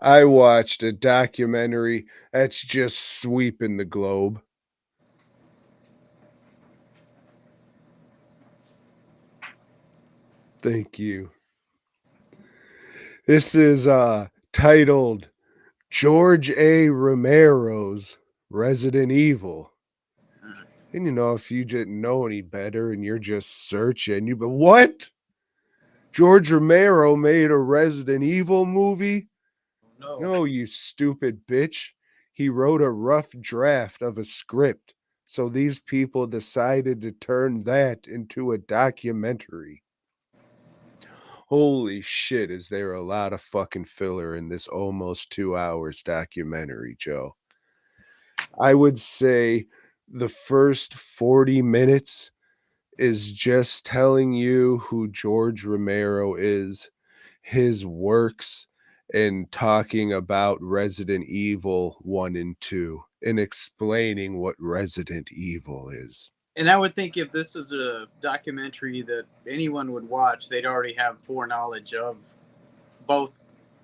I watched a documentary that's just sweeping the globe. Thank you. This is titled George A. Romero's Resident Evil. Mm. And if you didn't know any better and you're just searching, you but what? George Romero made a Resident Evil movie? No. No, you stupid bitch. He wrote a rough draft of a script. So these people decided to turn that into a documentary. Holy shit, is there a lot of fucking filler in this almost 2 hours documentary, Joe? I would say the first 40 minutes is just telling you who George Romero is, his works, and talking about Resident Evil 1 and 2, and explaining what Resident Evil is. And I would think if this is a documentary that anyone would watch, they'd already have foreknowledge of both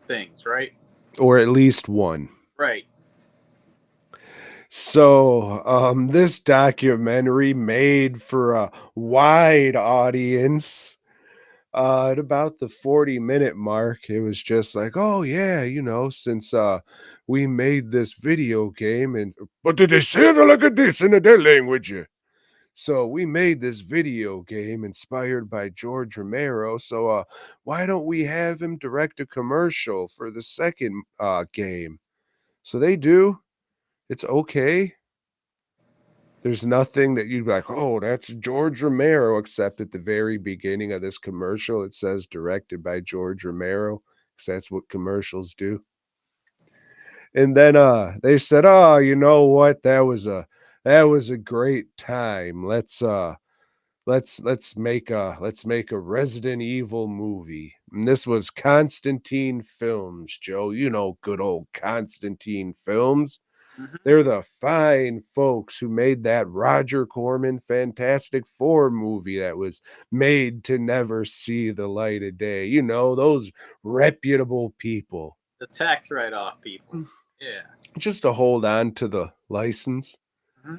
things, right? Or at least one. Right. So, this documentary made for a wide audience. At about the 40-minute mark, it was just like, "Oh, yeah, since, we made this video game and" "But did they say it like this in their language? So, we made this video game inspired by George Romero, so, why don't we have him direct a commercial for the second, game?" So they do. It's okay. There's nothing that you'd be like, "Oh, that's George Romero," except at the very beginning of this commercial, it says directed by George Romero, 'cause that's what commercials do. And then, they said, "Oh, you know what? That was a great time. Let's make a Resident Evil movie." And this was Constantine Films, Joe. You know good old Constantine Films. Hmm. They're the fine folks who made that Roger Corman Fantastic Four movie that was made to never see the light of day. Those reputable people. The tax write off people. Mm, Yeah. just to hold on to the license. Hmm.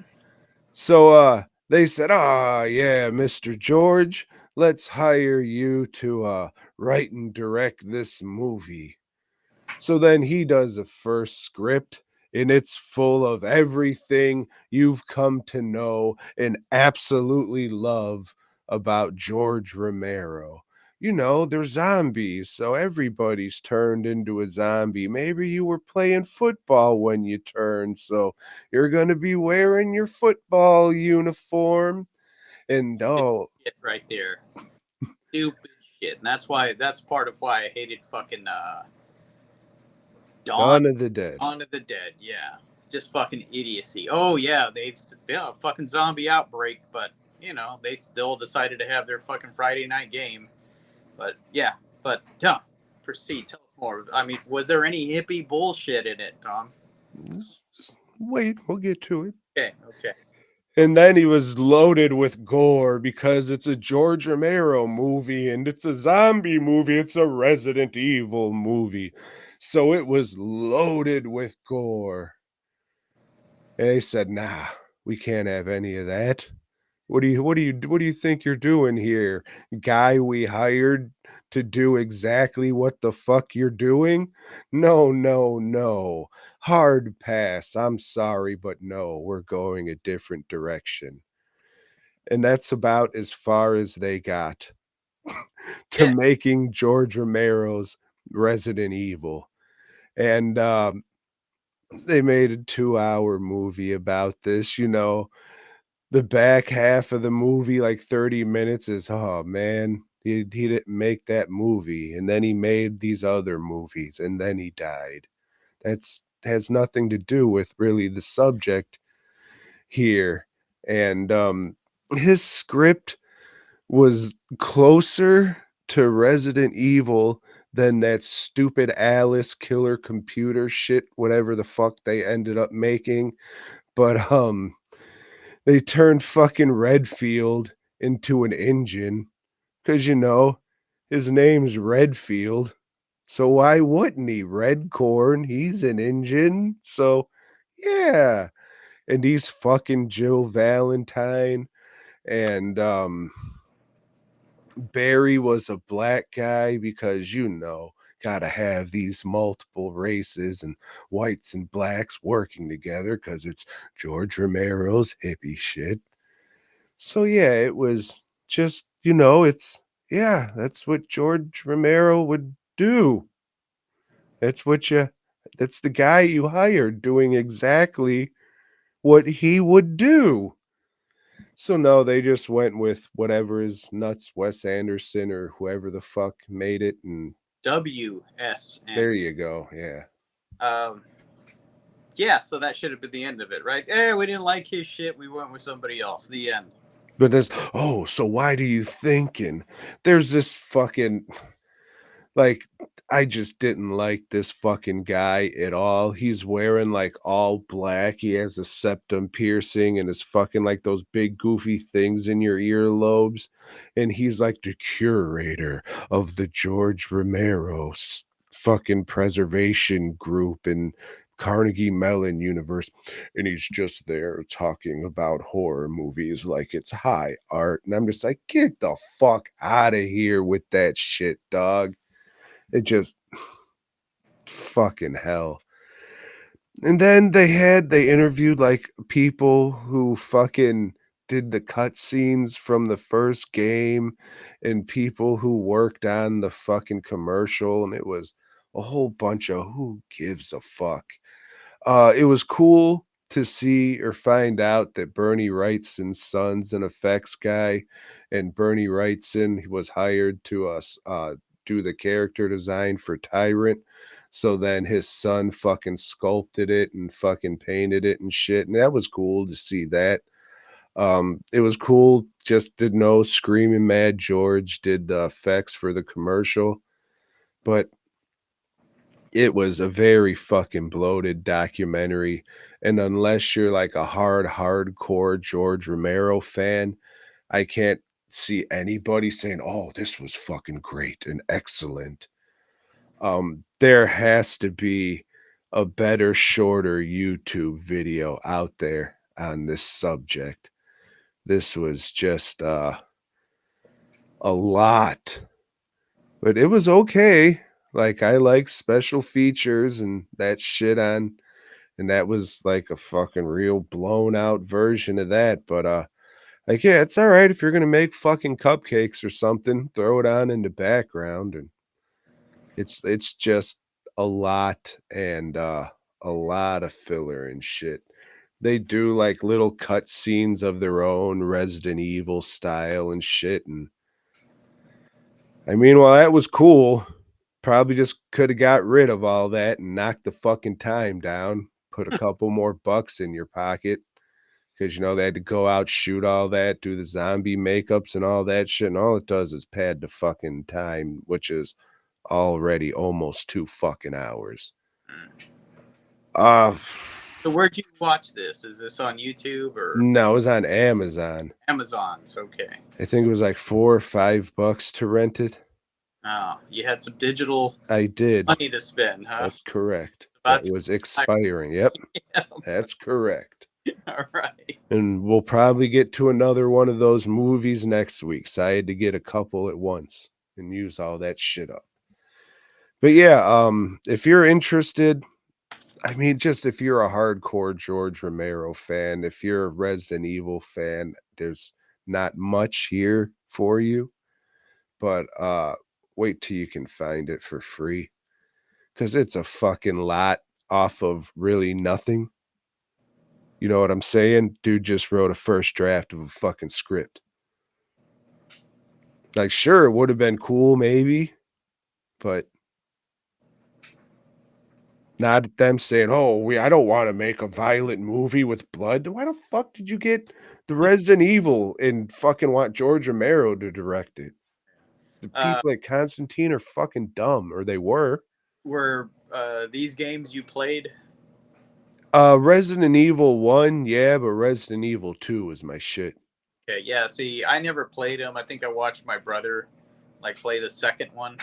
So they said, "Ah, yeah, Mr. George, let's hire you to write and direct this movie." So then he does a first script, and it's full of everything you've come to know and absolutely love about George Romero. They're zombies, so everybody's turned into a zombie. Maybe you were playing football when you turned, so you're going to be wearing your football uniform. And Shit right there. Stupid shit. And that's part of why I hated fucking Dawn Dawn of the Dead. Dawn of the Dead. Yeah. Just fucking idiocy. Oh yeah, yeah, fucking zombie outbreak, but they still decided to have their fucking Friday night game. But yeah, but Tom, proceed. Tell us more. I mean, was there any hippie bullshit in it, Tom? Just wait, we'll get to it. Okay, okay. And then he was loaded with gore because it's a George Romero movie and it's a zombie movie. It's a Resident Evil movie. So it was loaded with gore. And they said, "Nah, we can't have any of that. What do you think you're doing here? Guy we hired to do exactly what the fuck you're doing? No, no, no. Hard pass. I'm sorry, but no, we're going a different direction." And that's about as far as they got to Yeah, making George Romero's Resident Evil. And they made a 2-hour movie about this. The back half of the movie, like 30 minutes, is, oh man, he didn't make that movie. And then he made these other movies and then he died. That's has nothing to do with really the subject here. And his script was closer to Resident Evil than that stupid Alice killer computer shit, whatever the fuck they ended up making. But they turned fucking Redfield into an engine because his name's Redfield. So why wouldn't he? Red Corn, he's an Injun. So yeah. And he's fucking Jill Valentine. And Barry was a black guy because, gotta have these multiple races and whites and blacks working together because it's George Romero's hippie shit. So yeah, it was just, yeah, that's what George Romero would do. That's what you that's the guy you hired doing exactly what he would do. So no, they just went with whatever is nuts, Wes Anderson or whoever the fuck made it, and WSN. there you go. Yeah. Um, yeah, so that should have been the end of it, right? We didn't like his shit. We went with somebody else. The end. But there's so why do you think? And there's this fucking like, I just didn't like this fucking guy at all. He's wearing, like, all black. He has a septum piercing and is fucking like those big goofy things in your earlobes, and he's like the curator of the George Romero fucking preservation group in Carnegie Mellon universe, and he's just there talking about horror movies like it's high art, and I'm just like, "Get the fuck out of here with that shit, dog." It just fucking hell. And then they interviewed like people who fucking did the cutscenes from the first game and people who worked on the fucking commercial, and it was a whole bunch of who gives a fuck. It was cool to see or find out that Bernie Wrightson's son's an effects guy, and Bernie Wrightson was hired to do the character design for Tyrant. So then his son fucking sculpted it and fucking painted it and shit, and that was cool to see that. It was cool just to know Screaming Mad George did the effects for the commercial, but it was a very fucking bloated documentary, and unless you're like a hardcore George Romero fan, I can't see anybody saying, "Oh, this was fucking great and excellent." There has to be a better, shorter YouTube video out there on this subject. This was just, a lot, but it was okay. Like, I like special features and that shit on. And that was like a fucking real blown out version of that, but, like, yeah, it's alright if you're gonna make fucking cupcakes or something, throw it on in the background, and it's just a lot and, a lot of filler and shit. They do, like, little cut scenes of their own Resident Evil style and shit, and I mean, while that was cool, probably just coulda got rid of all that and knocked the fucking time down, put a couple more bucks in your pocket. 'Cause, they had to go out, shoot all that, do the zombie makeups and all that shit, and all it does is pad the fucking time, which is already almost 2 fucking hours. Mm. Uh, So where'd you watch this? Is this on YouTube or no, it was on Amazon. Amazon's? Okay. I think it was like 4 or $5 to rent it. Oh, you had some digital I did. money to spend, huh? That's correct. That About to was expire. expiring, yep, Yeah. that's correct. All right. And we'll probably get to another one of those movies next week, so I had to get a couple at once and use all that shit up. But yeah, if you're interested, I mean, just if you're a hardcore George Romero fan, if you're a Resident Evil fan, there's not much here for you, but wait till you can find it for free because it's a fucking lot off of really nothing. You know what I'm saying? Dude just wrote a first draft of a fucking script. Like, sure, it would have been cool, maybe, but not them saying, "Oh, I don't wanna make a violent movie with blood." Why the fuck did you get the Resident Evil and fucking want George Romero to direct it? The Uh, people at Constantine are fucking dumb, or they were. were these games you played? Resident Evil 1, yeah, but Resident Evil 2 is my shit. Okay, yeah. See, I never played them. I think I watched my brother like play the second one.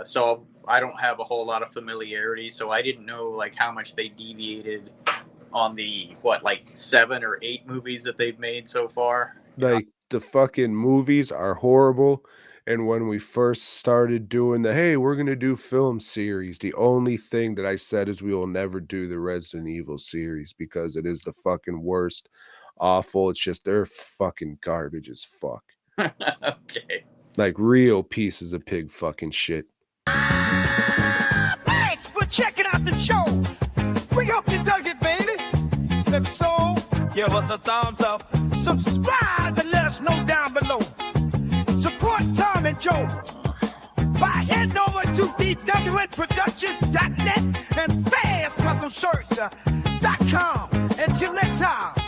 So I don't have a whole lot of familiarity. So I didn't know like how much they deviated on the like 7 or 8 movies that they've made so far. Like, the fucking movies are horrible, and when we first started doing the, "Hey, we're gonna do film series," the only thing that I said is we will never do the Resident Evil series because it is the fucking worst, awful, it's just they're fucking garbage as fuck. Okay. Like, real pieces of pig fucking shit. Thanks for checking out the show. We hope you dug it, baby. If so, give us a thumbs up. Subscribe and let us know down below. Support Tom and Joe by heading over to dwnproductions.net and fastcustomshirts.com. Until next time.